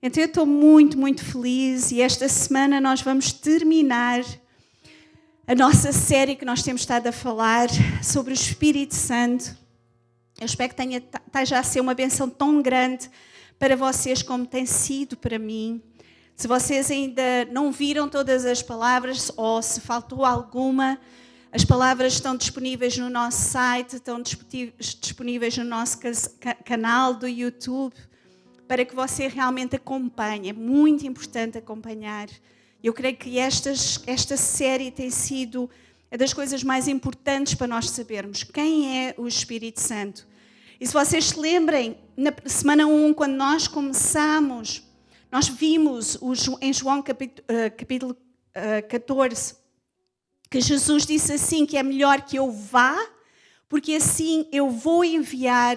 Então eu estou muito, muito feliz e esta semana nós vamos terminar a nossa série que nós temos estado a falar sobre o Espírito Santo. Eu espero que esteja a ser uma bênção tão grande para vocês como tem sido para mim. Se vocês ainda não viram todas as palavras ou se faltou alguma, as palavras estão disponíveis no nosso site, estão disponíveis no nosso canal do YouTube, para que você realmente acompanhe. É muito importante acompanhar. Eu creio que esta série tem sido uma das coisas mais importantes para nós sabermos quem é o Espírito Santo. E se vocês se lembrem, na semana 1, quando nós começamos, nós vimos em João capítulo 14, que Jesus disse assim, que é melhor que eu vá, porque assim eu vou enviar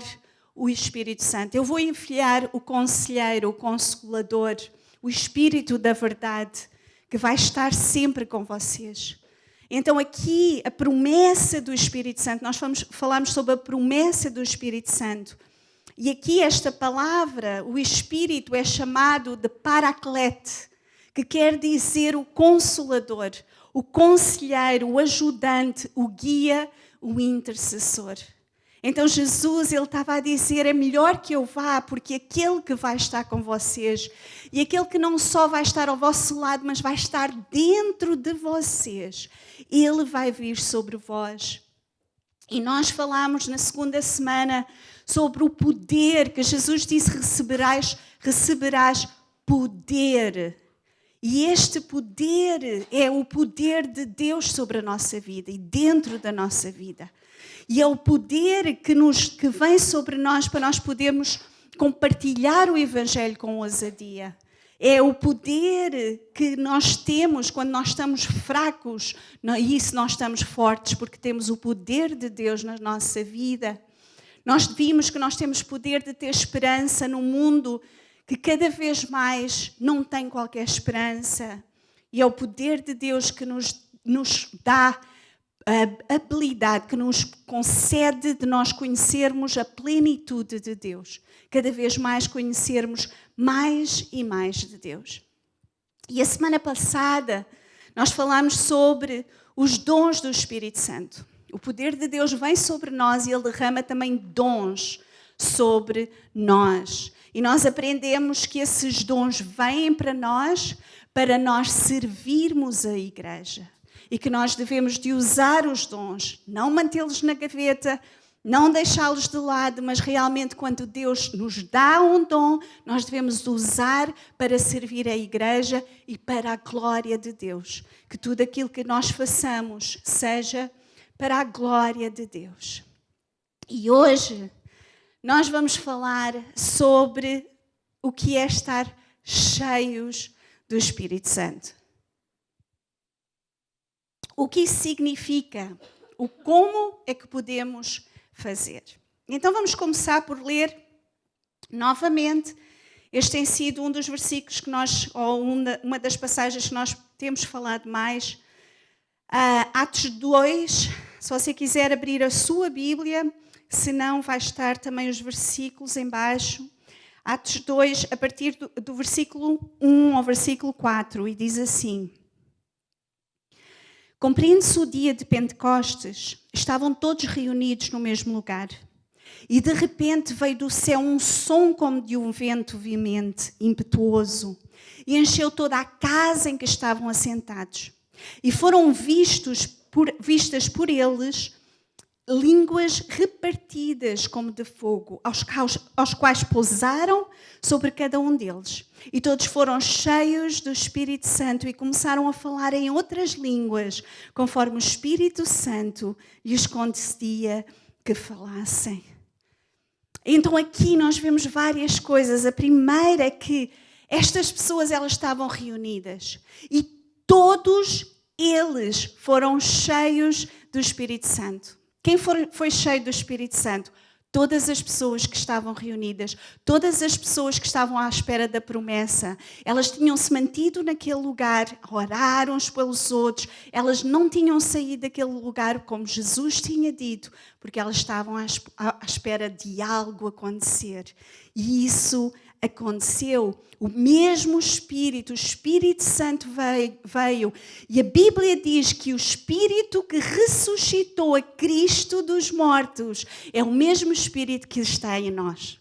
o Espírito Santo. Eu vou enviar o Conselheiro, o Consolador, o Espírito da verdade, que vai estar sempre com vocês. Então aqui a promessa do Espírito Santo, nós falamos sobre a promessa do Espírito Santo. E aqui esta palavra, o Espírito, é chamado de Paraclete, que quer dizer o Consolador, o Conselheiro, o Ajudante, o Guia, o Intercessor. Então Jesus, ele estava a dizer, é melhor que eu vá, porque aquele que vai estar com vocês, e aquele que não só vai estar ao vosso lado, mas vai estar dentro de vocês, ele vai vir sobre vós. E nós falámos na segunda semana sobre o poder, que Jesus disse, receberás poder. E este poder é o poder de Deus sobre a nossa vida e dentro da nossa vida. E é o poder que vem sobre nós para nós podermos compartilhar o Evangelho com ousadia. É o poder que nós temos quando nós estamos fracos, e isso nós estamos fortes, porque temos o poder de Deus na nossa vida. Nós vimos que nós temos poder de ter esperança num mundo que cada vez mais não tem qualquer esperança. E é o poder de Deus que nos dá a habilidade, que nos concede de nós conhecermos a plenitude de Deus. Cada vez mais conhecermos mais e mais de Deus. E a semana passada nós falámos sobre os dons do Espírito Santo. O poder de Deus vem sobre nós e Ele derrama também dons sobre nós. E nós aprendemos que esses dons vêm para nós servirmos a igreja. E que nós devemos de usar os dons, não mantê-los na gaveta, não deixá-los de lado, mas realmente quando Deus nos dá um dom, nós devemos usar para servir a igreja e para a glória de Deus. Que tudo aquilo que nós façamos seja para a glória de Deus. E hoje nós vamos falar sobre o que é estar cheios do Espírito Santo. O que isso significa? O como é que podemos fazer? Então vamos começar por ler novamente. Este tem sido um dos versículos que uma das passagens que nós temos falado mais. Atos 2, se você quiser abrir a sua Bíblia, se não vai estar também os versículos em baixo. Atos 2, a partir do versículo 1 ao versículo 4, e diz assim: Cumprindo-se o dia de Pentecostes, estavam todos reunidos no mesmo lugar. E de repente veio do céu um som como de um vento veemente, impetuoso, e encheu toda a casa em que estavam assentados. E foram vistas por eles línguas repartidas como de fogo, aos quais pousaram sobre cada um deles. E todos foram cheios do Espírito Santo e começaram a falar em outras línguas, conforme o Espírito Santo lhes concedia que falassem. Então aqui nós vemos várias coisas. A primeira é que estas pessoas, elas estavam reunidas e todos eles foram cheios do Espírito Santo. Quem foi cheio do Espírito Santo? Todas as pessoas que estavam reunidas, todas as pessoas que estavam à espera da promessa, elas tinham-se mantido naquele lugar, a orar uns pelos outros, elas não tinham saído daquele lugar como Jesus tinha dito, porque elas estavam à espera de algo acontecer. E isso aconteceu. O mesmo Espírito, o Espírito Santo veio. E a Bíblia diz que o Espírito que ressuscitou a Cristo dos mortos é o mesmo Espírito que está em nós.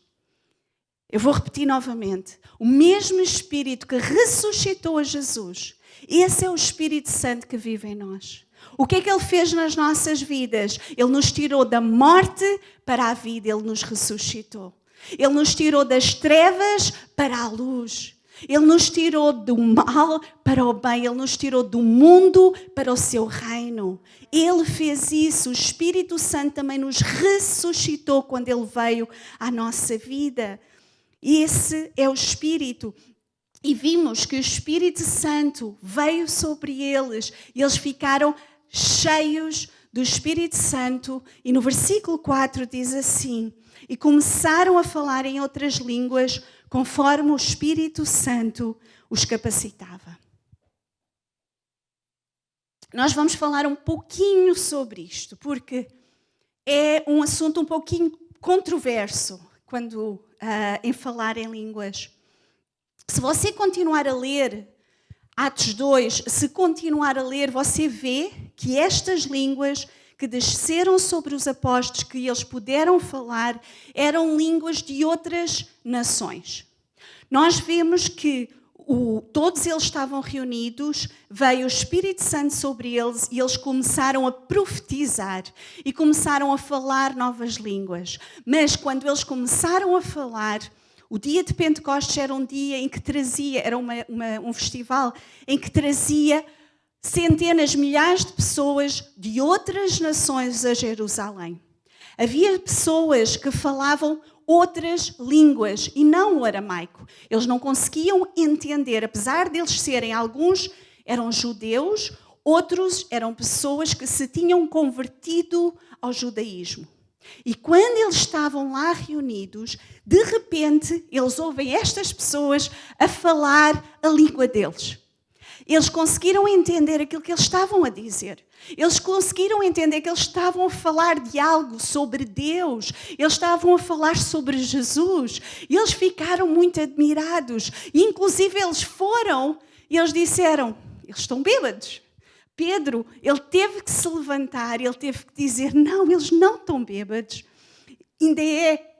Eu vou repetir novamente. O mesmo Espírito que ressuscitou a Jesus, esse é o Espírito Santo que vive em nós. O que é que Ele fez nas nossas vidas? Ele nos tirou da morte para a vida, Ele nos ressuscitou. Ele nos tirou das trevas para a luz. Ele nos tirou do mal para o bem. Ele nos tirou do mundo para o seu reino. Ele fez isso. O Espírito Santo também nos ressuscitou quando Ele veio à nossa vida. Esse é o Espírito. E vimos que o Espírito Santo veio sobre eles e eles ficaram cheios do Espírito Santo. E no versículo 4 diz assim: e começaram a falar em outras línguas conforme o Espírito Santo os capacitava. Nós vamos falar um pouquinho sobre isto, porque é um assunto um pouquinho controverso quando em falar em línguas. Se você continuar a ler Atos 2, se continuar a ler, você vê que estas línguas que desceram sobre os apóstolos, que eles puderam falar, eram línguas de outras nações. Nós vemos que todos eles estavam reunidos, veio o Espírito Santo sobre eles e eles começaram a profetizar e começaram a falar novas línguas. Mas quando eles começaram a falar, o dia de Pentecostes era um dia em que trazia, era um festival em que trazia centenas, milhares de pessoas de outras nações a Jerusalém. Havia pessoas que falavam outras línguas e não o aramaico. Eles não conseguiam entender, apesar deles serem, alguns eram judeus, outros eram pessoas que se tinham convertido ao judaísmo. E quando eles estavam lá reunidos, de repente eles ouvem estas pessoas a falar a língua deles. Eles conseguiram entender aquilo que eles estavam a dizer. Eles conseguiram entender que eles estavam a falar de algo sobre Deus. Eles estavam a falar sobre Jesus. E eles ficaram muito admirados. E, inclusive, eles foram e eles disseram, eles estão bêbados. Pedro, ele teve que se levantar, ele teve que dizer, não, eles não estão bêbados. Ainda é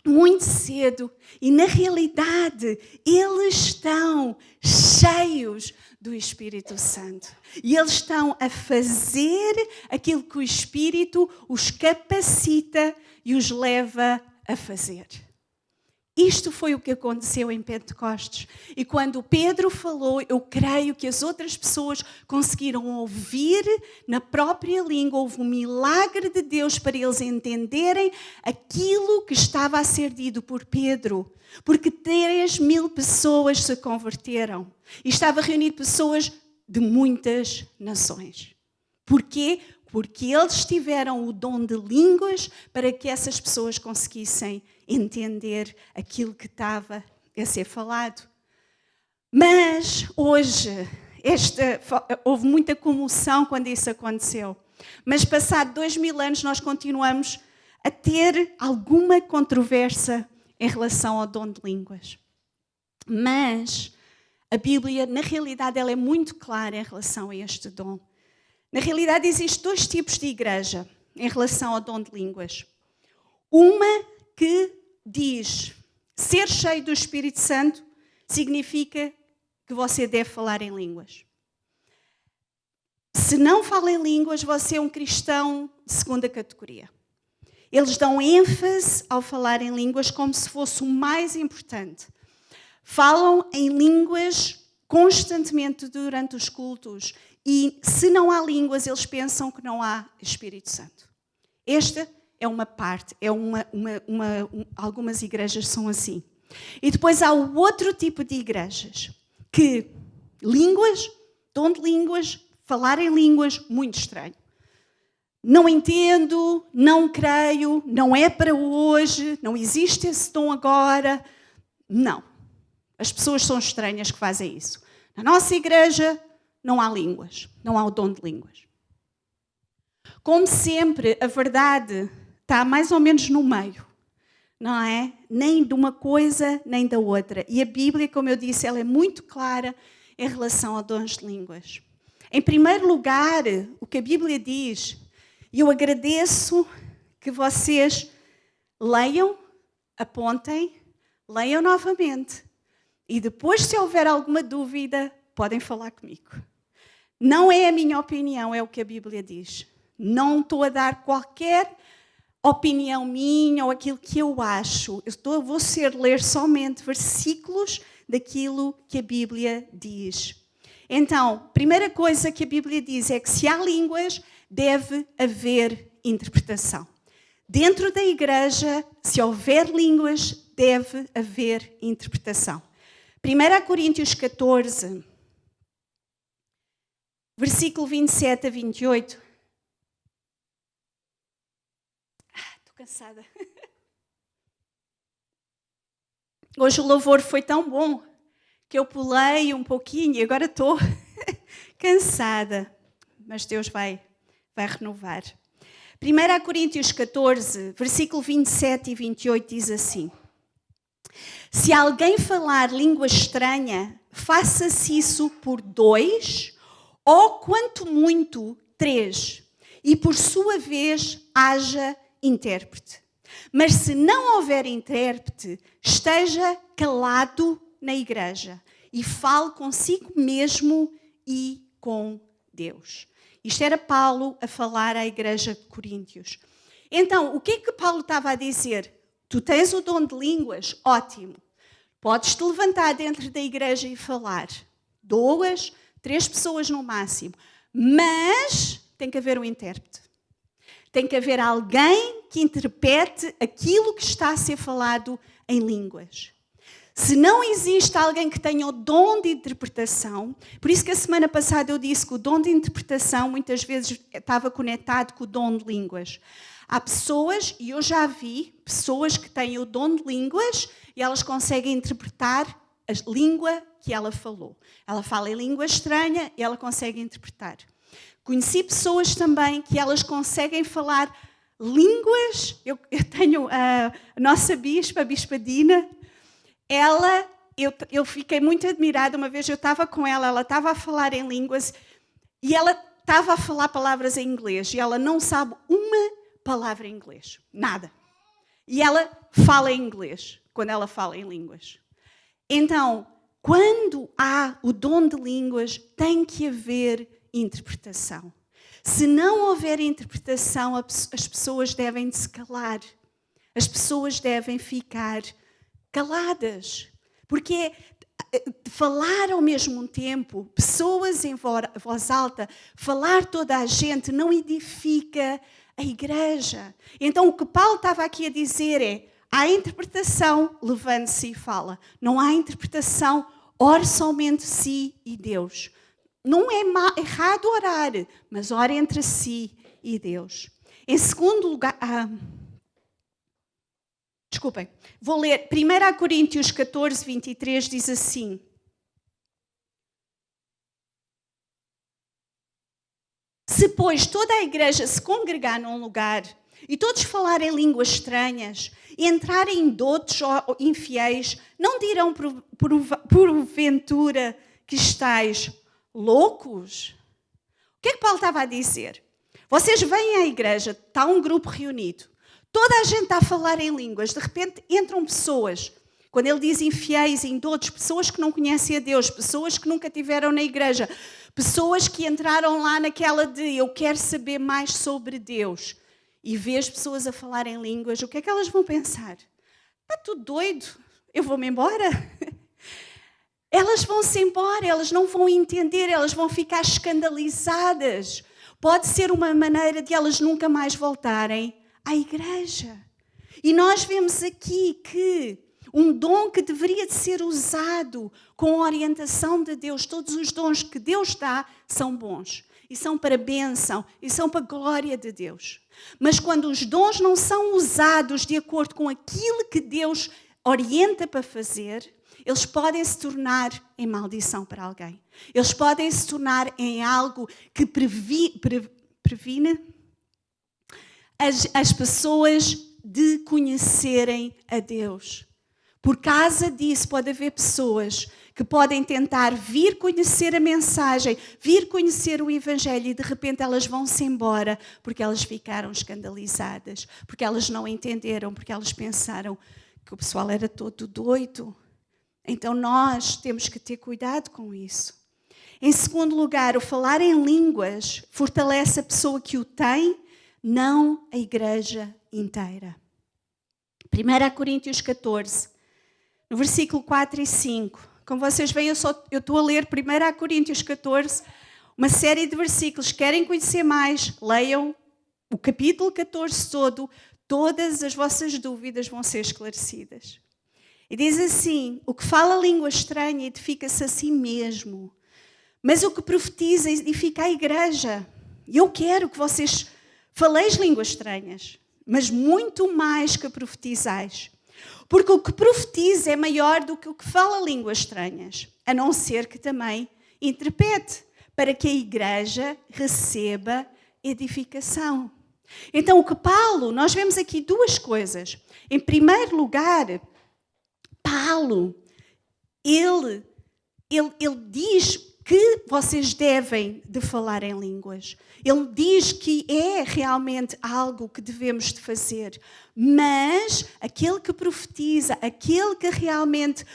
muito cedo. E, na realidade, eles estão cheios do Espírito Santo. E eles estão a fazer aquilo que o Espírito os capacita e os leva a fazer. Isto foi o que aconteceu em Pentecostes. E quando Pedro falou, eu creio que as outras pessoas conseguiram ouvir na própria língua. Houve um milagre de Deus para eles entenderem aquilo que estava a ser dito por Pedro. Porque 3.000 pessoas se converteram. E estava reunido pessoas de muitas nações. Porquê? Porque eles tiveram o dom de línguas para que essas pessoas conseguissem entender aquilo que estava a ser falado. Mas hoje, houve muita comoção quando isso aconteceu. Mas passado 2.000 anos nós continuamos a ter alguma controvérsia em relação ao dom de línguas. Mas a Bíblia, na realidade, ela é muito clara em relação a este dom. Na realidade, existem 2 tipos de igreja em relação ao dom de línguas. Uma que diz ser cheio do Espírito Santo significa que você deve falar em línguas. Se não fala em línguas, você é um cristão de segunda categoria. Eles dão ênfase ao falar em línguas como se fosse o mais importante. Falam em línguas constantemente durante os cultos. E se não há línguas, eles pensam que não há Espírito Santo. Esta é uma parte, algumas igrejas são assim. E depois há o outro tipo de igrejas, que línguas, dom de línguas, falar em línguas, muito estranho. Não entendo, não creio, não é para hoje, não existe esse dom agora. Não. As pessoas são estranhas que fazem isso. Na nossa igreja não há línguas, não há o dom de línguas. Como sempre, a verdade está mais ou menos no meio. não é? Nem de uma coisa, nem da outra. E a Bíblia, como eu disse, ela é muito clara em relação a dons de línguas. Em primeiro lugar, o que a Bíblia diz, e eu agradeço que vocês leiam, apontem, leiam novamente. E depois, se houver alguma dúvida, podem falar comigo. Não é a minha opinião, é o que a Bíblia diz. Não estou a dar qualquer opinião minha ou aquilo que eu acho. Vou ler somente versículos daquilo que a Bíblia diz. Então, primeira coisa que a Bíblia diz é que se há línguas, deve haver interpretação. Dentro da igreja, se houver línguas, deve haver interpretação. 1 Coríntios 14, versículo 27 a 28. Estou cansada. Hoje o louvor foi tão bom que eu pulei um pouquinho e agora estou cansada. Mas Deus vai renovar. 1 Coríntios 14, versículo 27 e 28 diz assim: se alguém falar língua estranha, faça-se isso por 2, ou quanto muito 3, e por sua vez haja intérprete. Mas se não houver intérprete, esteja calado na igreja e fale consigo mesmo e com Deus. Isto era Paulo a falar à igreja de Coríntios. Então, o que é que Paulo estava a dizer? Tu tens o dom de línguas? Ótimo. Podes te levantar dentro da igreja e falar. 2, 3 pessoas no máximo. Mas tem que haver um intérprete. Tem que haver alguém que interprete aquilo que está a ser falado em línguas. Se não existe alguém que tenha o dom de interpretação, por isso que a semana passada eu disse que o dom de interpretação muitas vezes estava conectado com o dom de línguas. Há pessoas, e eu já vi, pessoas que têm o dom de línguas e elas conseguem interpretar a língua que ela falou. Ela fala em língua estranha e ela consegue interpretar. Conheci pessoas também que elas conseguem falar línguas. Eu tenho a nossa bispa, a Bispa Dina. Eu fiquei muito admirada. Uma vez eu estava com ela estava a falar em línguas e ela estava a falar palavras em inglês e ela não sabe uma palavra em inglês, nada. E ela fala em inglês quando ela fala em línguas. Então, quando há o dom de línguas, tem que haver interpretação. Se não houver interpretação, as pessoas devem se calar. As pessoas devem ficar caladas. Porque falar ao mesmo tempo, pessoas em voz alta, falar toda a gente não edifica a igreja. Então o que Paulo estava aqui a dizer é: há interpretação, levante-se e fala. Não há interpretação, ore somente si e Deus. Não é errado orar, mas ore entre si e Deus. Em segundo lugar, desculpem, vou ler 1 Coríntios 14, 23, diz assim: se, pois, toda a igreja se congregar num lugar e todos falarem línguas estranhas e entrarem em doutes ou infiéis, não dirão porventura que estáis loucos? O que é que Paulo estava a dizer? Vocês vêm à igreja, está um grupo reunido, toda a gente está a falar em línguas, de repente entram pessoas, quando ele diz infiéis, indotos, pessoas que não conhecem a Deus, pessoas que nunca estiveram na igreja, pessoas que entraram lá naquela de eu quero saber mais sobre Deus, e vê as pessoas a falar em línguas, o que é que elas vão pensar? Está tudo doido? Eu vou-me embora? Elas vão-se embora, elas não vão entender, elas vão ficar escandalizadas. Pode ser uma maneira de elas nunca mais voltarem à igreja. E nós vemos aqui que um dom que deveria de ser usado com a orientação de Deus, todos os dons que Deus dá são bons. E são para bênção, e são para a glória de Deus. Mas quando os dons não são usados de acordo com aquilo que Deus orienta para fazer, eles podem se tornar em maldição para alguém. Eles podem se tornar em algo que previne as pessoas de conhecerem a Deus. Por causa disso, pode haver pessoas que podem tentar vir conhecer a mensagem, vir conhecer o Evangelho e de repente elas vão-se embora porque elas ficaram escandalizadas, porque elas não entenderam, porque elas pensaram que o pessoal era todo doido. Então nós temos que ter cuidado com isso. Em segundo lugar, o falar em línguas fortalece a pessoa que o tem, não a igreja inteira. 1 Coríntios 14, no versículo 4 e 5. Como vocês veem, eu estou a ler 1 Coríntios 14, uma série de versículos. Querem conhecer mais? Leiam o capítulo 14 todo. Todas as vossas dúvidas vão ser esclarecidas. E diz assim: o que fala língua estranha edifica-se a si mesmo, mas o que profetiza edifica a igreja. E eu quero que vocês faleis línguas estranhas, mas muito mais que profetizais. Porque o que profetiza é maior do que o que fala línguas estranhas, a não ser que também interprete, para que a igreja receba edificação. Então, o que Paulo, nós vemos aqui duas coisas. Em primeiro lugar, Paulo, ele diz que vocês devem de falar em línguas. Ele diz que é realmente algo que devemos de fazer. Mas aquele que profetiza, aquele que realmente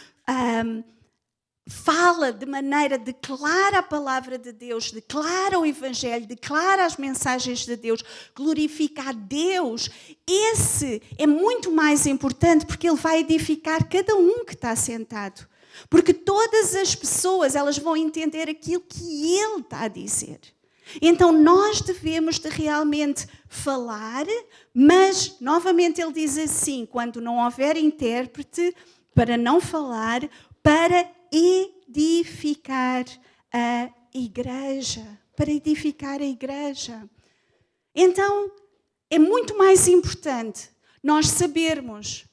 fala de maneira, declara a palavra de Deus, declara o Evangelho, declara as mensagens de Deus, glorifica a Deus, esse é muito mais importante porque ele vai edificar cada um que está sentado. Porque todas as pessoas, elas vão entender aquilo que ele está a dizer. Então nós devemos de realmente falar, mas novamente ele diz assim, quando não houver intérprete, para não falar, para edificar a igreja. Para edificar a igreja. Então é muito mais importante nós sabermos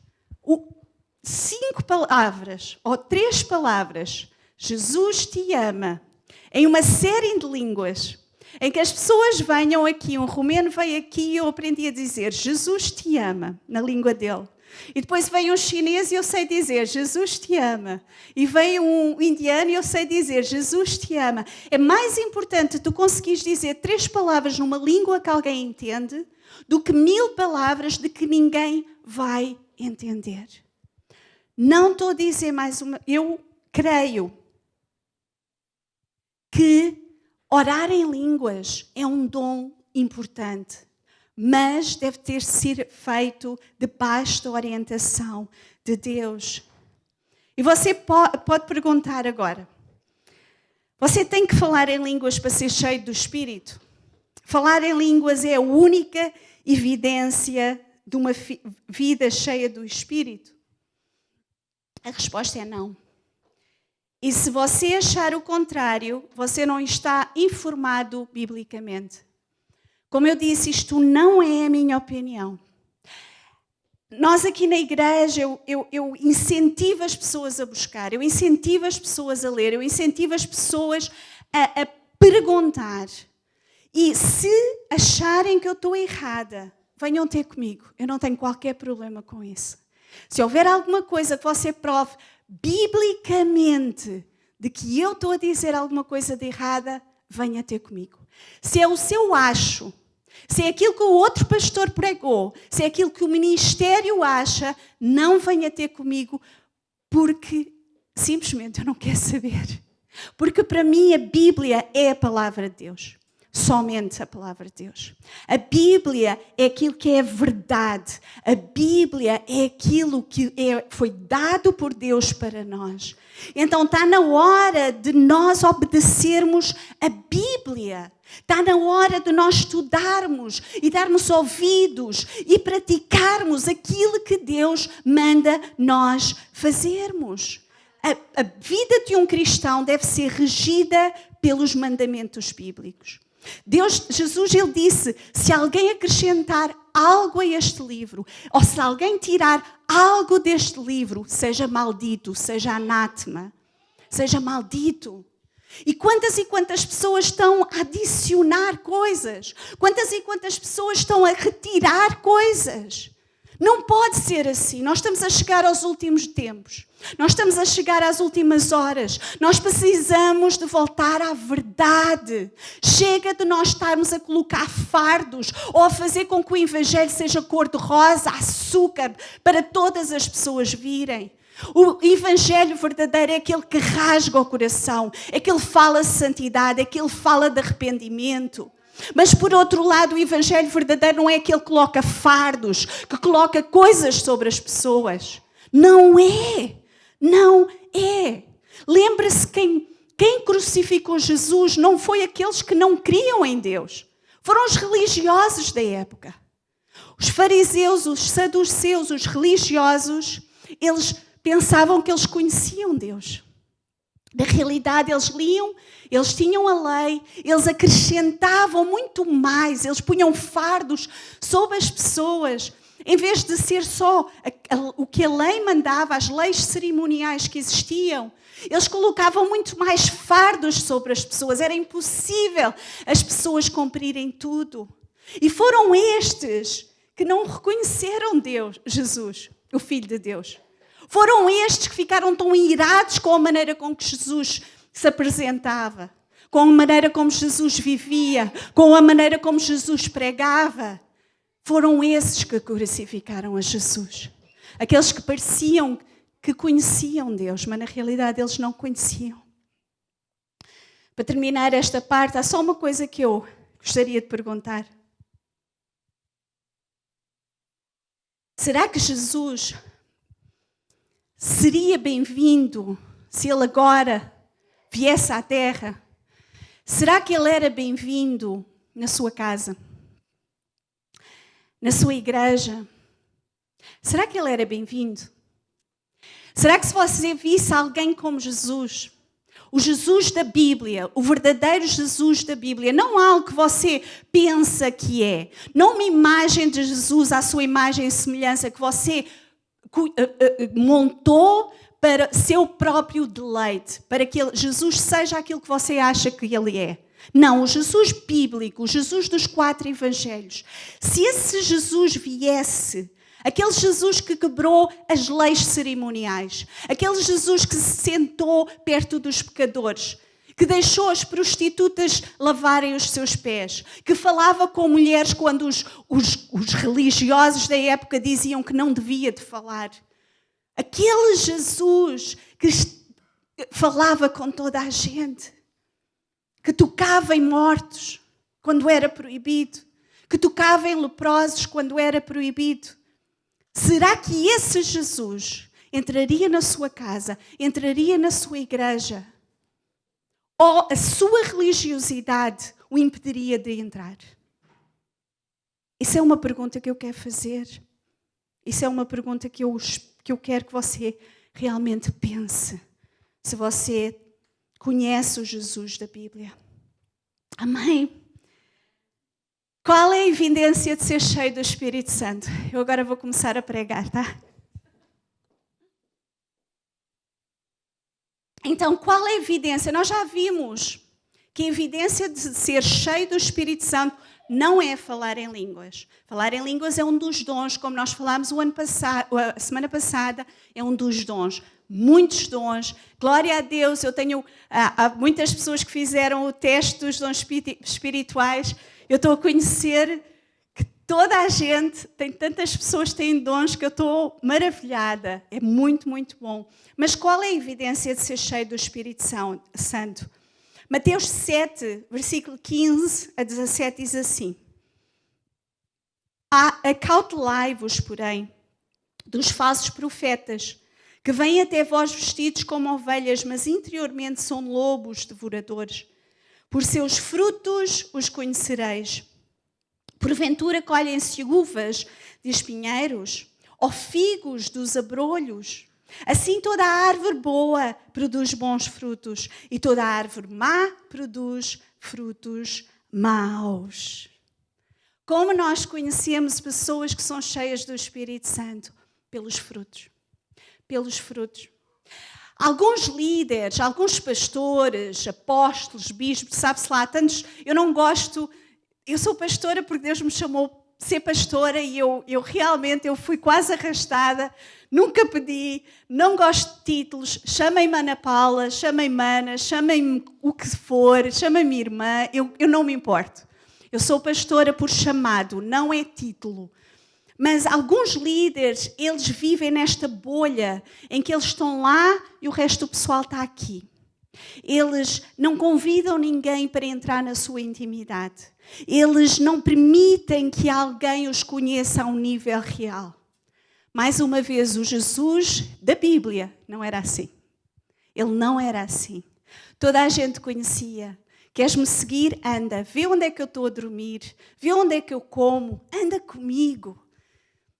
5 palavras ou 3 palavras, Jesus te ama, em uma série de línguas, em que as pessoas venham aqui, um romeno veio aqui e eu aprendi a dizer Jesus te ama, na língua dele. E depois veio um chinês e eu sei dizer Jesus te ama. E veio um indiano e eu sei dizer Jesus te ama. É mais importante tu conseguires dizer 3 palavras numa língua que alguém entende do que 1000 palavras de que ninguém vai entender. Não estou a dizer mais uma... Eu creio que orar em línguas é um dom importante, mas deve ter sido feito debaixo da orientação de Deus. E você pode perguntar agora, você tem que falar em línguas para ser cheio do Espírito? Falar em línguas é a única evidência de uma vida cheia do Espírito? A resposta é não. E se você achar o contrário, você não está informado biblicamente. Como eu disse, isto não é a minha opinião. Nós aqui na igreja, eu incentivo as pessoas a buscar, eu incentivo as pessoas a ler, eu incentivo as pessoas a perguntar. E se acharem que eu estou errada, venham ter comigo. Eu não tenho qualquer problema com isso. Se houver alguma coisa que você prove biblicamente de que eu estou a dizer alguma coisa de errada, venha ter comigo. Se é o seu acho, se é aquilo que o outro pastor pregou, se é aquilo que o ministério acha, não venha ter comigo, porque simplesmente eu não quero saber. Porque para mim a Bíblia é a palavra de Deus. Somente a palavra de Deus. A Bíblia é aquilo que é verdade. A Bíblia é aquilo que foi dado por Deus para nós. Então está na hora de nós obedecermos a Bíblia. Está na hora de nós estudarmos e darmos ouvidos e praticarmos aquilo que Deus manda nós fazermos. A vida de um cristão deve ser regida pelos mandamentos bíblicos. Jesus, ele disse, se alguém acrescentar algo a este livro, ou se alguém tirar algo deste livro, seja maldito, seja anátema, seja maldito. E quantas pessoas estão a adicionar coisas? Quantas pessoas estão a retirar coisas? Não pode ser assim. Nós estamos a chegar aos últimos tempos. Nós estamos a chegar às últimas horas. Nós precisamos de voltar à verdade. Chega de nós estarmos a colocar fardos ou a fazer com que o Evangelho seja cor-de-rosa, açúcar, para todas as pessoas virem. O Evangelho verdadeiro é aquele que rasga o coração, é aquele que fala de santidade, é aquele que fala de arrependimento. Mas, por outro lado, o Evangelho verdadeiro não é aquele que coloca fardos, que coloca coisas sobre as pessoas. Não é. Não é. Lembra-se quem crucificou Jesus não foi aqueles que não criam em Deus. Foram os religiosos da época. Os fariseus, os saduceus, os religiosos, eles pensavam que eles conheciam Deus. Na realidade, eles liam, eles tinham a lei, eles acrescentavam muito mais, eles punham fardos sobre as pessoas. Em vez de ser só o que a lei mandava, as leis cerimoniais que existiam, eles colocavam muito mais fardos sobre as pessoas. Era impossível as pessoas cumprirem tudo. E foram estes que não reconheceram Deus, Jesus, o Filho de Deus. Foram estes que ficaram tão irados com a maneira com que Jesus se apresentava, com a maneira como Jesus vivia, com a maneira como Jesus pregava. Foram esses que crucificaram a Jesus. Aqueles que pareciam que conheciam Deus, mas na realidade eles não conheciam. Para terminar esta parte, há só uma coisa que eu gostaria de perguntar. Será que Jesus seria bem-vindo se ele agora viesse à terra? Será que ele era bem-vindo na sua casa? Na sua igreja? Será que ele era bem-vindo? Será que se você visse alguém como Jesus, o Jesus da Bíblia, o verdadeiro Jesus da Bíblia, não algo que você pensa que é, não uma imagem de Jesus à sua imagem e semelhança que você montou para seu próprio deleite, para que Jesus seja aquilo que você acha que ele é. Não, o Jesus bíblico, o Jesus dos 4 evangelhos. Se esse Jesus viesse, aquele Jesus que quebrou as leis cerimoniais, aquele Jesus que se sentou perto dos pecadores, que deixou as prostitutas lavarem os seus pés, que falava com mulheres quando os religiosos da época diziam que não devia de falar. Aquele Jesus que falava com toda a gente, que tocava em mortos quando era proibido, que tocava em leprosos quando era proibido. Será que esse Jesus entraria na sua casa, entraria na sua igreja? Ou a sua religiosidade o impediria de entrar? Isso é uma pergunta que eu quero fazer. Isso é uma pergunta que eu quero que você realmente pense. Se você conhece o Jesus da Bíblia. Amém? Qual é a evidência de ser cheio do Espírito Santo? Eu agora vou começar a pregar, tá? Então, qual é a evidência? Nós já vimos que a evidência de ser cheio do Espírito Santo não é falar em línguas. Falar em línguas é um dos dons, como nós falámos a semana passada, é um dos dons. Muitos dons. Glória a Deus, eu tenho há muitas pessoas que fizeram o teste dos dons espirituais. Eu estou a conhecer que toda a gente, tem tantas pessoas que têm dons que eu estou maravilhada. É muito, muito bom. Mas qual é a evidência de ser cheio do Espírito Santo? Mateus 7, versículo 15 a 17 diz assim: Acautelai-vos, porém, dos falsos profetas, que vêm até vós vestidos como ovelhas, mas interiormente são lobos devoradores. Por seus frutos os conhecereis. Porventura colhem-se uvas de espinheiros, ou figos dos abrolhos? Assim toda a árvore boa produz bons frutos, e toda a árvore má produz frutos maus. Como nós conhecemos pessoas que são cheias do Espírito Santo? Pelos frutos. Pelos frutos. Alguns líderes, alguns pastores, apóstolos, bispos, sabe-se lá, tantos, eu não gosto, eu sou pastora porque Deus me chamou ser pastora e eu realmente fui quase arrastada, nunca pedi, não gosto de títulos, chamem-me Ana Paula, chamem-me Ana, chamem-me o que for, chamem-me irmã, eu não me importo. Eu sou pastora por chamado, não é título. Mas alguns líderes, eles vivem nesta bolha em que eles estão lá e o resto do pessoal está aqui. Eles não convidam ninguém para entrar na sua intimidade. Eles não permitem que alguém os conheça a um nível real. Mais uma vez, o Jesus da Bíblia não era assim. Ele não era assim. Toda a gente conhecia. Queres-me seguir? Anda. Vê onde é que eu estou a dormir. Vê onde é que eu como. Anda comigo.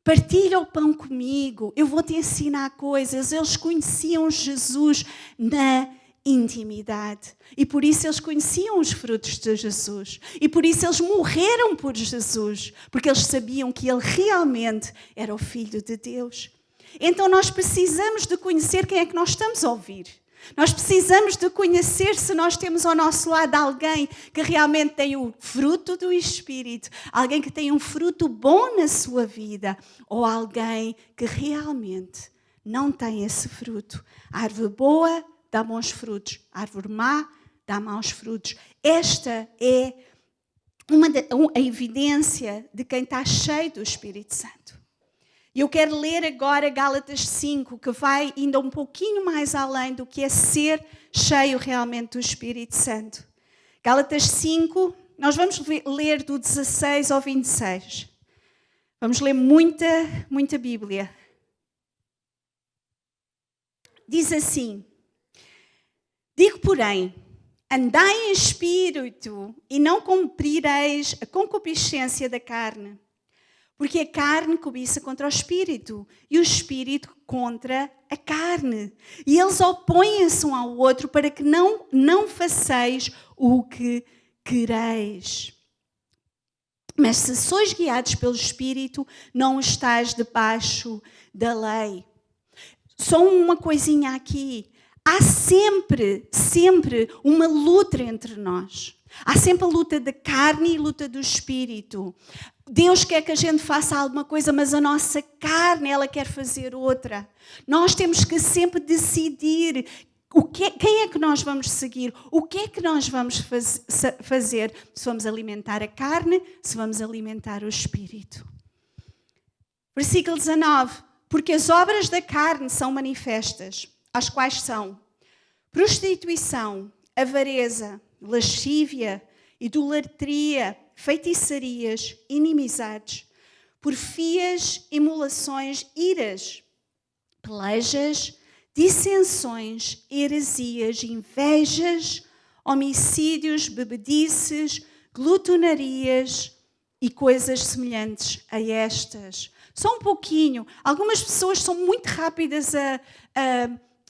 Partilha o pão comigo. Eu vou te ensinar coisas. Eles conheciam Jesus na intimidade. E por isso eles conheciam os frutos de Jesus. E por isso eles morreram por Jesus. Porque eles sabiam que ele realmente era o Filho de Deus. Então nós precisamos de conhecer quem é que nós estamos a ouvir. Nós precisamos de conhecer se nós temos ao nosso lado alguém que realmente tem o fruto do Espírito, alguém que tem um fruto bom na sua vida, ou alguém que realmente não tem esse fruto. A árvore boa dá bons frutos, a árvore má dá maus frutos. Esta é a evidência de quem está cheio do Espírito Santo. E eu quero ler agora Gálatas 5, que vai ainda um pouquinho mais além do que é ser cheio realmente do Espírito Santo. Gálatas 5, nós vamos ler do 16 ao 26. Vamos ler muita Bíblia. Diz assim: digo, porém, andai em espírito e não cumprireis a concupiscência da carne. Porque a carne cobiça contra o espírito e o espírito contra a carne. E eles opõem-se um ao outro para que não façais o que quereis. Mas se sois guiados pelo espírito, não estáis debaixo da lei. Só uma coisinha aqui. Há sempre uma luta entre nós. Há sempre a luta da carne e a luta do espírito. Deus quer que a gente faça alguma coisa, mas a nossa carne, ela quer fazer outra. Nós temos que sempre decidir quem é que nós vamos seguir, o que é que nós vamos fazer, se vamos alimentar a carne, se vamos alimentar o espírito. Versículo 19. Porque as obras da carne são manifestas, as quais são prostituição, avareza, lascívia, idolatria, feitiçarias, inimizades, porfias, emulações, iras, pelejas, dissensões, heresias, invejas, homicídios, bebedices, glutonarias e coisas semelhantes a estas. Só um pouquinho. Algumas pessoas são muito rápidas a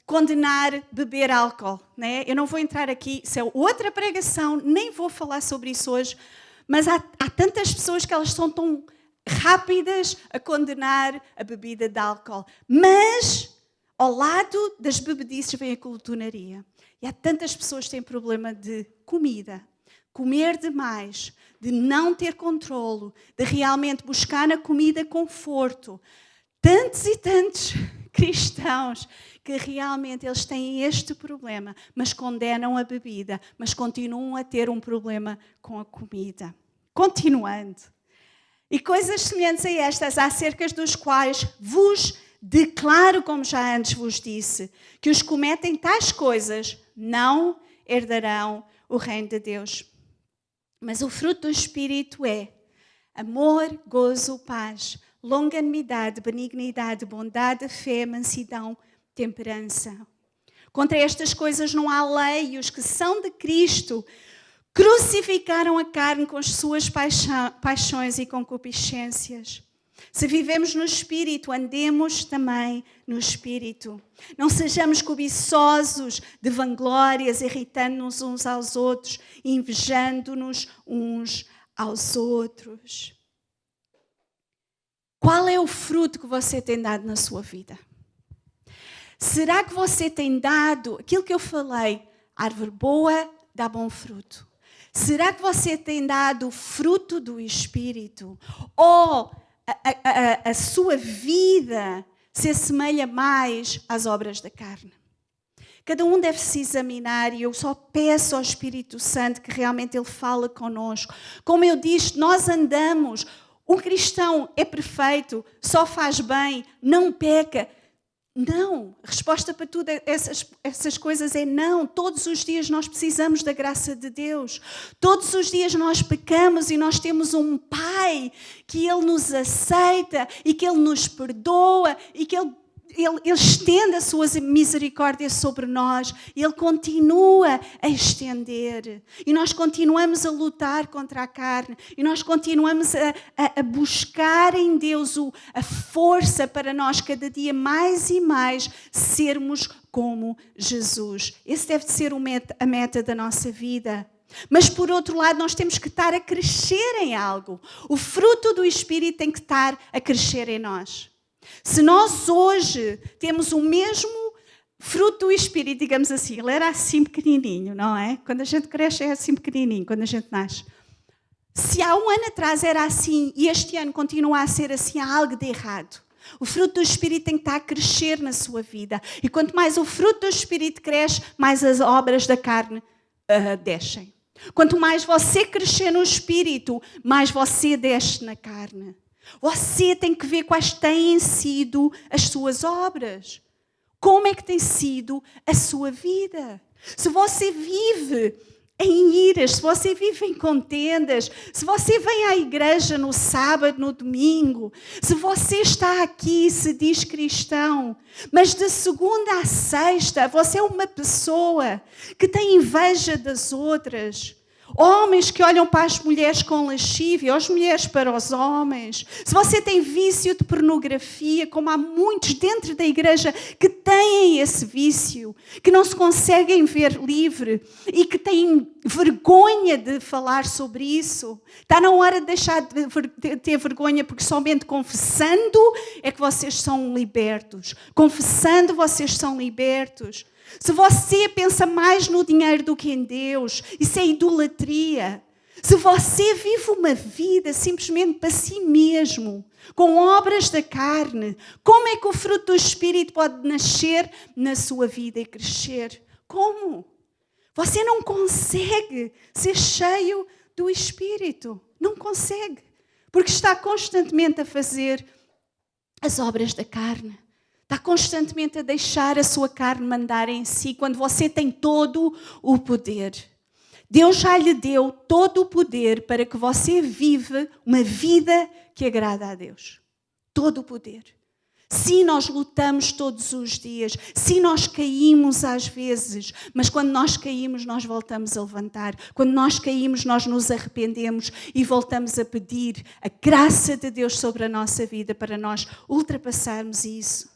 condenar beber álcool, né? Eu não vou entrar aqui, isso é outra pregação, nem vou falar sobre isso hoje, mas há tantas pessoas que elas são tão rápidas a condenar a bebida de álcool. Mas, ao lado das bebedices vem a glutonaria. E há tantas pessoas que têm problema de comida, comer demais, de não ter controlo, de realmente buscar na comida conforto. Tantos e tantos cristãos que realmente eles têm este problema, mas condenam a bebida, mas continuam a ter um problema com a comida. Continuando. E coisas semelhantes a estas, acerca dos quais vos declaro, como já antes vos disse, que os que cometem tais coisas não herdarão o reino de Deus. Mas o fruto do Espírito é amor, gozo, paz, longanimidade, benignidade, bondade, fé, mansidão, temperança. Contra estas coisas não há lei, e os que são de Cristo crucificaram a carne com as suas paixões e concupiscências. Se vivemos no Espírito, andemos também no Espírito. Não sejamos cobiçosos de vanglórias, irritando-nos uns aos outros, invejando-nos uns aos outros. Qual é o fruto que você tem dado na sua vida? Será que você tem dado aquilo que eu falei? Árvore boa dá bom fruto. Será que você tem dado o fruto do Espírito? Ou a sua vida se assemelha mais às obras da carne? Cada um deve se examinar e eu só peço ao Espírito Santo que realmente Ele fale connosco. Como eu disse, nós andamos, um cristão é perfeito, só faz bem, não peca. Não, a resposta para tudo essas coisas é não. Todos os dias nós precisamos da graça de Deus. Todos os dias nós pecamos e nós temos um Pai que Ele nos aceita e que Ele nos perdoa e que Ele estende a sua misericórdia sobre nós. Ele continua a estender. E nós continuamos a lutar contra a carne. E nós continuamos a buscar em Deus a força para nós cada dia mais e mais sermos como Jesus. Esse deve ser a meta da nossa vida. Mas, por outro lado, nós temos que estar a crescer em algo. O fruto do Espírito tem que estar a crescer em nós. Se nós hoje temos o mesmo fruto do Espírito, digamos assim, ele era assim pequenininho, não é? Quando a gente cresce é assim pequenininho, quando a gente nasce. Se há um ano atrás era assim e este ano continua a ser assim, há algo de errado. O fruto do Espírito tem que estar a crescer na sua vida. E quanto mais o fruto do Espírito cresce, mais as obras da carne descem. Quanto mais você crescer no Espírito, mais você desce na carne. Você tem que ver quais têm sido as suas obras. Como é que tem sido a sua vida? Se você vive em iras, se você vive em contendas, se você vem à igreja no sábado, no domingo, se você está aqui e se diz cristão, mas de segunda a sexta você é uma pessoa que tem inveja das outras, homens que olham para as mulheres com lascívia, as mulheres para os homens. Se você tem vício de pornografia, como há muitos dentro da igreja que têm esse vício, que não se conseguem ver livre e que têm vergonha de falar sobre isso, está na hora de deixar de ter vergonha, porque somente confessando é que vocês são libertos. Confessando vocês são libertos. Se você pensa mais no dinheiro do que em Deus, isso é idolatria. Se você vive uma vida simplesmente para si mesmo, com obras da carne, como é que o fruto do Espírito pode nascer na sua vida e crescer? Como? Você não consegue ser cheio do Espírito. Não consegue. Porque está constantemente a fazer as obras da carne. Está constantemente a deixar a sua carne mandar em si, quando você tem todo o poder. Deus já lhe deu todo o poder para que você viva uma vida que agrada a Deus. Todo o poder. Sim, nós lutamos todos os dias. Sim, nós caímos às vezes. Mas quando nós caímos, nós voltamos a levantar. Quando nós caímos, nós nos arrependemos e voltamos a pedir a graça de Deus sobre a nossa vida para nós ultrapassarmos isso.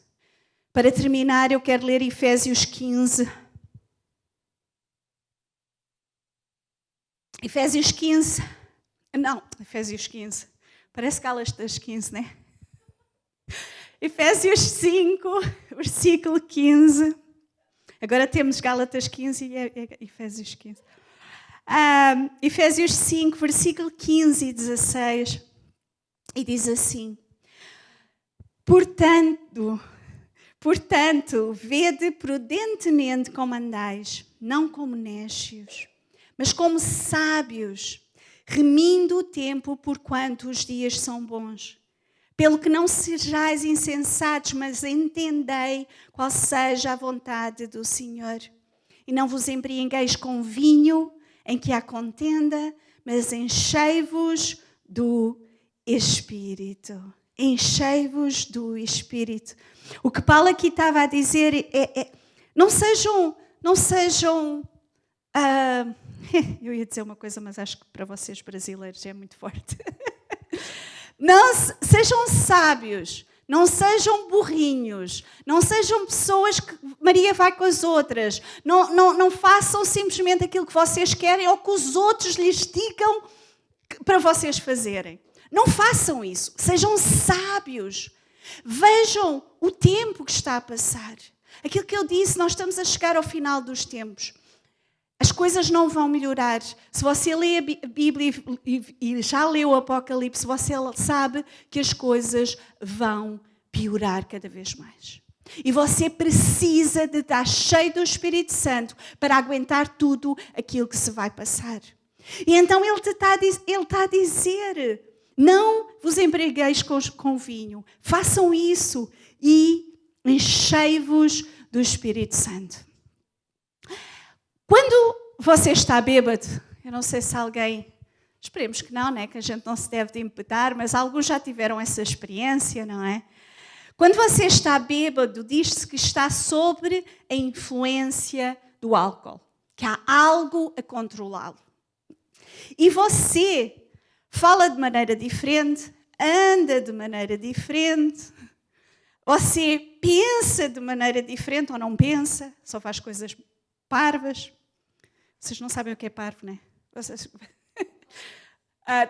Para terminar, eu quero ler Efésios 15. Efésios 15. Parece Gálatas 15, né? Efésios 5, versículo 15. Agora temos Gálatas 15 e Efésios 15. Efésios 5, versículo 15 e 16. E diz assim: Portanto, vede prudentemente como andais, não como néscios, mas como sábios, remindo o tempo porquanto os dias são bons. Pelo que não sejais insensatos, mas entendei qual seja a vontade do Senhor. E não vos embriagueis com vinho em que há contenda, mas enchei-vos do Espírito. Enchei-vos do Espírito. O que Paulo aqui estava a dizer não sejam eu ia dizer uma coisa, mas acho que para vocês brasileiros é muito forte. Não sejam sábios, não sejam burrinhos, não sejam pessoas que Maria vai com as outras, não façam simplesmente aquilo que vocês querem ou que os outros lhes digam para vocês fazerem. Não façam isso, sejam sábios. Vejam o tempo que está a passar. Aquilo que eu disse, nós estamos a chegar ao final dos tempos. as coisas não vão melhorar. Se você lê a Bíblia e já leu o Apocalipse, você sabe que as coisas vão piorar cada vez mais. E você precisa de estar cheio do Espírito Santo para aguentar tudo aquilo que se vai passar. E então ele está a dizer, não vos embriagueis com vinho, façam isso e enchei-vos do Espírito Santo. Quando você está bêbado, eu não sei se alguém, esperemos que não, né? Que a gente não se deve de embebedar, mas alguns já tiveram essa experiência, não é? Quando você está bêbado, diz-se que está sob a influência do álcool, que há algo a controlá-lo. E você fala de maneira diferente, anda de maneira diferente, você pensa de maneira diferente ou não pensa, só faz coisas parvas. Vocês não sabem o que é parvo, não é? Vocês...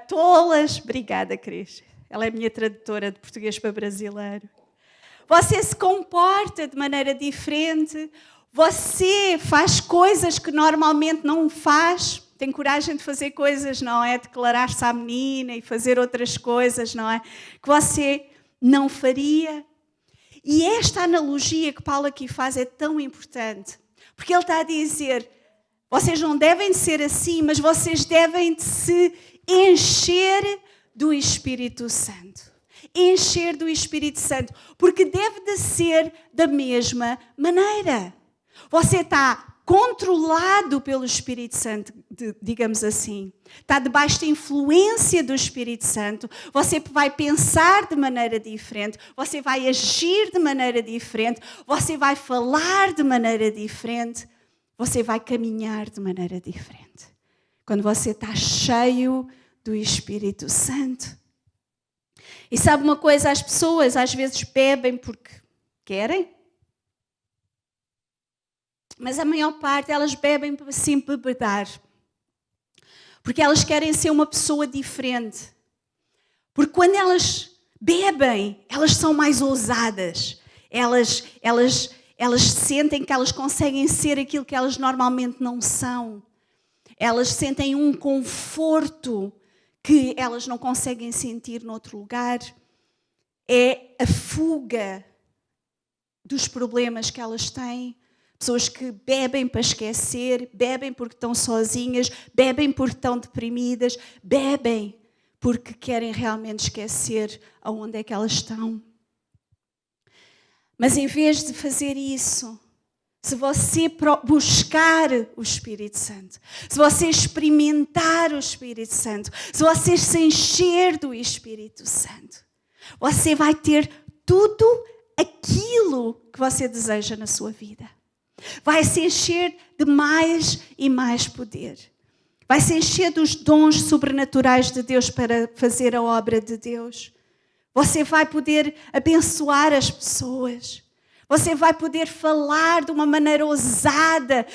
tolas, obrigada, Cris. Ela é minha tradutora de português para brasileiro. Você se comporta de maneira diferente, você faz coisas que normalmente não faz, tem coragem de fazer coisas, não é? Declarar-se à menina e fazer outras coisas, não é? Que você não faria. E esta analogia que Paulo aqui faz é tão importante, porque ele está a dizer, vocês não devem de ser assim, mas vocês devem de se encher do Espírito Santo. Encher do Espírito Santo, porque deve de ser da mesma maneira. Você está controlado pelo Espírito Santo, digamos assim. Está debaixo da influência do Espírito Santo. Você vai pensar de maneira diferente. Você vai agir de maneira diferente. Você vai falar de maneira diferente. Você vai caminhar de maneira diferente. Quando você está cheio do Espírito Santo. E sabe uma coisa? As pessoas às vezes bebem porque querem. Mas a maior parte elas bebem para se embebedar. Porque elas querem ser uma pessoa diferente. Porque quando elas bebem, elas são mais ousadas. Elas sentem que elas conseguem ser aquilo que elas normalmente não são. Elas sentem um conforto que elas não conseguem sentir noutro lugar. É a fuga dos problemas que elas têm. Pessoas que bebem para esquecer, bebem porque estão sozinhas, bebem porque estão deprimidas, bebem porque querem realmente esquecer aonde é que elas estão. Mas em vez de fazer isso, se você buscar o Espírito Santo, se você experimentar o Espírito Santo, se você se encher do Espírito Santo, você vai ter tudo aquilo que você deseja na sua vida. Vai se encher de mais e mais poder. Vai se encher dos dons sobrenaturais de Deus para fazer a obra de Deus. Você vai poder abençoar as pessoas. Você vai poder falar de uma maneira ousada,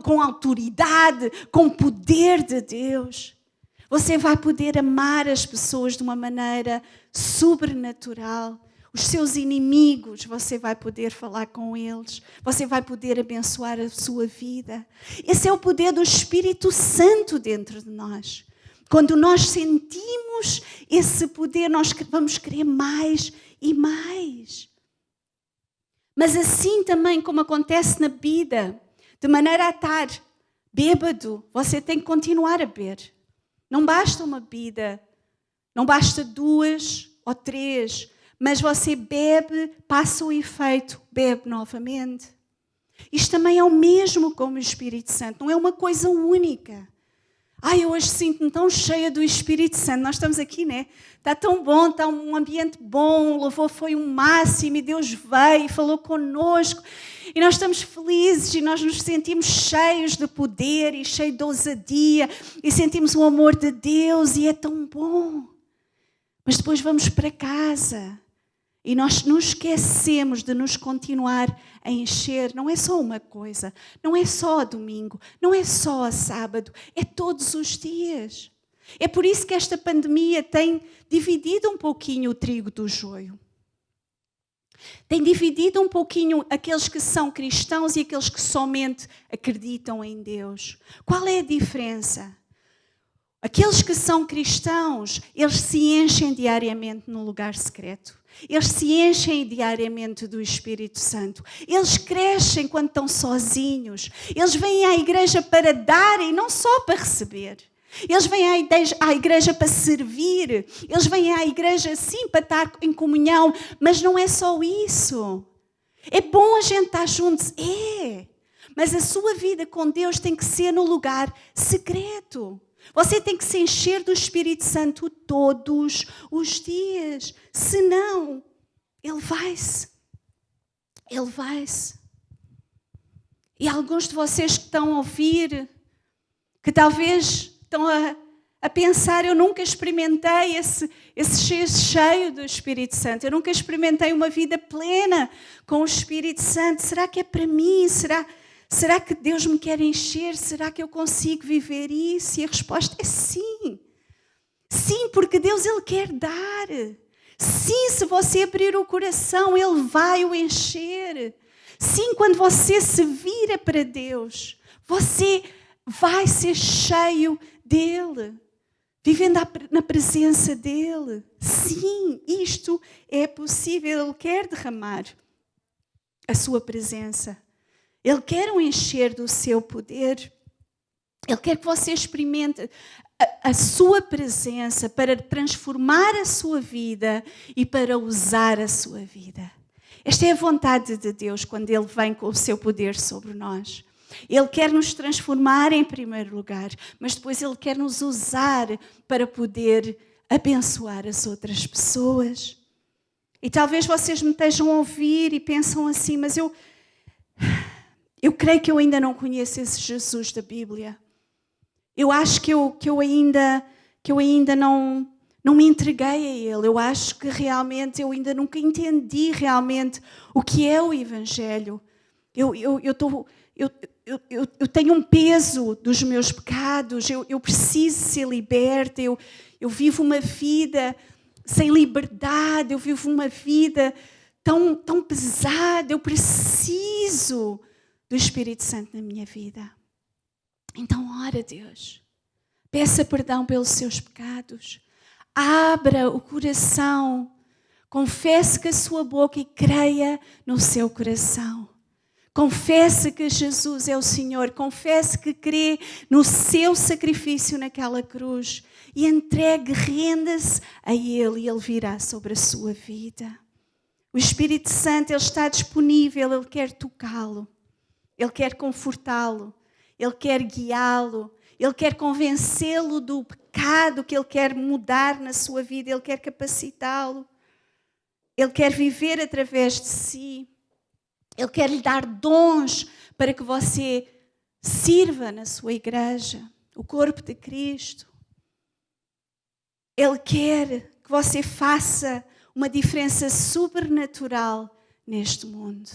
com autoridade, com poder de Deus. Você vai poder amar as pessoas de uma maneira sobrenatural. Os seus inimigos, você vai poder falar com eles. Você vai poder abençoar a sua vida. Esse é o poder do Espírito Santo dentro de nós. Quando nós sentimos esse poder, nós vamos querer mais e mais. Mas assim também como acontece na vida, de maneira a estar bêbado, você tem que continuar a beber. Não basta uma bebida, não basta 2 ou 3, mas você bebe, passa o efeito, bebe novamente. Isto também é o mesmo como o Espírito Santo, não é uma coisa única. Eu hoje sinto-me tão cheia do Espírito Santo. Nós estamos aqui, né? Está tão bom, está um ambiente bom, o louvor foi um máximo e Deus veio e falou connosco. E nós estamos felizes e nós nos sentimos cheios de poder e cheios de ousadia e sentimos o amor de Deus e é tão bom. Mas depois vamos para casa e nós nos esquecemos de nos continuar a encher. Não é só uma coisa, não é só a domingo, não é só a sábado, é todos os dias. É por isso que esta pandemia tem dividido um pouquinho o trigo do joio. Tem dividido um pouquinho aqueles que são cristãos e aqueles que somente acreditam em Deus. Qual é a diferença? Aqueles que são cristãos, eles se enchem diariamente no lugar secreto. Eles se enchem diariamente do Espírito Santo. Eles crescem quando estão sozinhos. Eles vêm à igreja para dar e não só para receber. Eles vêm à igreja para servir. Eles vêm à igreja, sim, para estar em comunhão. Mas não é só isso. É bom a gente estar juntos. É. Mas a sua vida com Deus tem que ser no lugar secreto. Você tem que se encher do Espírito Santo todos os dias. Senão, ele vai-se. Ele vai-se. E alguns de vocês que estão a ouvir, que talvez estão a pensar, eu nunca experimentei esse cheio do Espírito Santo. Eu nunca experimentei uma vida plena com o Espírito Santo. Será que é para mim? Será que Deus me quer encher? Será que eu consigo viver isso? E a resposta é sim. Sim, porque Deus, Ele quer dar. Sim, se você abrir o coração, Ele vai o encher. Sim, quando você se vira para Deus, você vai ser cheio dEle, vivendo na presença dEle. Sim, isto é possível. Ele quer derramar a sua presença. Ele quer o encher do seu poder. Ele quer que você experimente a sua presença para transformar a sua vida e para usar a sua vida. Esta é a vontade de Deus quando Ele vem com o seu poder sobre nós. Ele quer nos transformar em primeiro lugar, mas depois Ele quer nos usar para poder abençoar as outras pessoas. E talvez vocês me estejam a ouvir e pensam assim, mas eu creio que eu ainda não conheço esse Jesus da Bíblia. Eu acho que eu ainda não me entreguei a Ele. Eu acho que realmente eu ainda nunca entendi realmente o que é o Evangelho. Eu tenho um peso dos meus pecados. Eu preciso ser liberta. Eu vivo uma vida sem liberdade. Eu vivo uma vida tão pesada. Eu preciso do Espírito Santo na minha vida. Então ora a Deus. Peça perdão pelos seus pecados. Abra o coração. Confesse com a sua boca e creia no seu coração. Confesse que Jesus é o Senhor. Confesse que crê no seu sacrifício naquela cruz. E entregue, renda-se a Ele e Ele virá sobre a sua vida. O Espírito Santo, Ele está disponível. Ele quer tocá-lo. Ele quer confortá-lo. Ele quer guiá-lo. Ele quer convencê-lo do pecado que Ele quer mudar na sua vida. Ele quer capacitá-lo. Ele quer viver através de si. Ele quer lhe dar dons para que você sirva na sua igreja, o corpo de Cristo. Ele quer que você faça uma diferença sobrenatural neste mundo.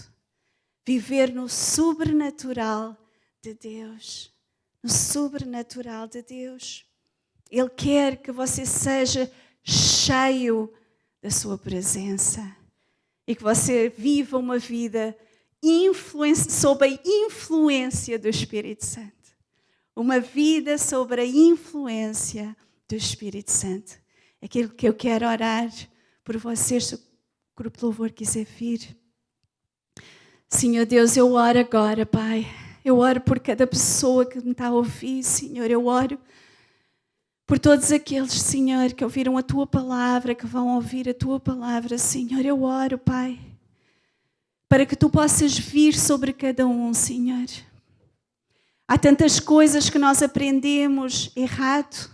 Viver no sobrenatural de Deus. No sobrenatural de Deus. Ele quer que você seja cheio da sua presença. E que você viva uma vida sob a influência do Espírito Santo. Uma vida sob a influência do Espírito Santo. É aquilo que eu quero orar por vocês, se o grupo de louvor quiser vir. Senhor Deus, eu oro agora, Pai. Eu oro por cada pessoa que me está a ouvir, Senhor. Eu oro por todos aqueles, Senhor, que ouviram a Tua palavra, que vão ouvir a Tua palavra, Senhor. Eu oro, Pai, para que Tu possas vir sobre cada um, Senhor. Há tantas coisas que nós aprendemos errado.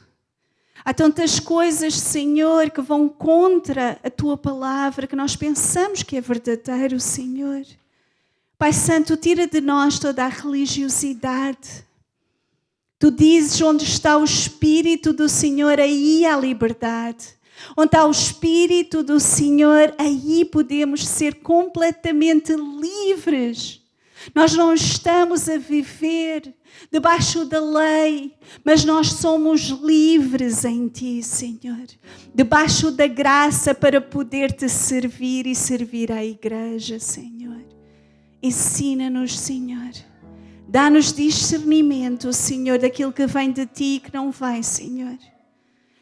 Há tantas coisas, Senhor, que vão contra a Tua palavra, que nós pensamos que é verdadeiro, Senhor. Pai Santo, tira de nós toda a religiosidade. Tu dizes, onde está o Espírito do Senhor, aí há liberdade. Onde há o Espírito do Senhor, aí podemos ser completamente livres. Nós não estamos a viver debaixo da lei, mas nós somos livres em Ti, Senhor. Debaixo da graça para poder Te servir e servir à igreja, Senhor. Ensina-nos, Senhor. Dá-nos discernimento, Senhor, daquilo que vem de Ti e que não vem, Senhor.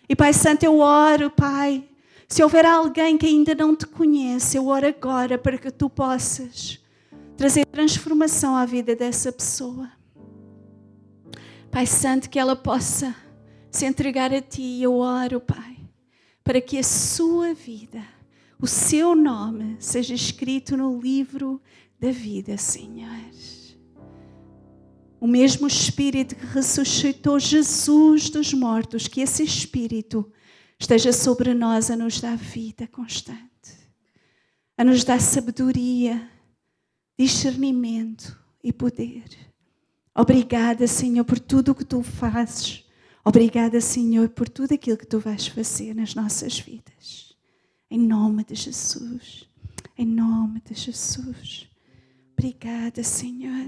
E Pai Santo, eu oro, Pai, se houver alguém que ainda não Te conhece, eu oro agora para que Tu possas trazer transformação à vida dessa pessoa. Pai Santo, que ela possa se entregar a Ti. Eu oro, Pai, para que a sua vida, o seu nome, seja escrito no livro da vida, Senhor. O mesmo Espírito que ressuscitou Jesus dos mortos, que esse Espírito esteja sobre nós a nos dar vida constante, a nos dar sabedoria, discernimento e poder. Obrigada, Senhor, por tudo o que Tu fazes. Obrigada, Senhor, por tudo aquilo que Tu vais fazer nas nossas vidas. Em nome de Jesus. Em nome de Jesus. Obrigada, Senhor.